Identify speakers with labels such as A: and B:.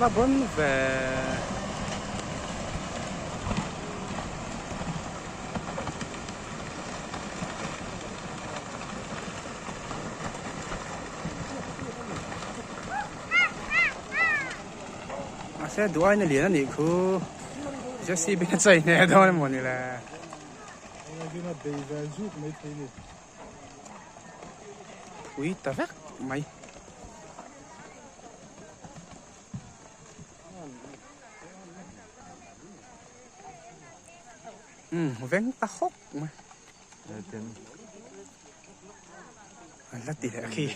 A: va bonne về sẽ đuổi nó liền này khu just see bên trái này đó là một này là ui ta vắt mày vén ta khóc mà là tỷ lệ khi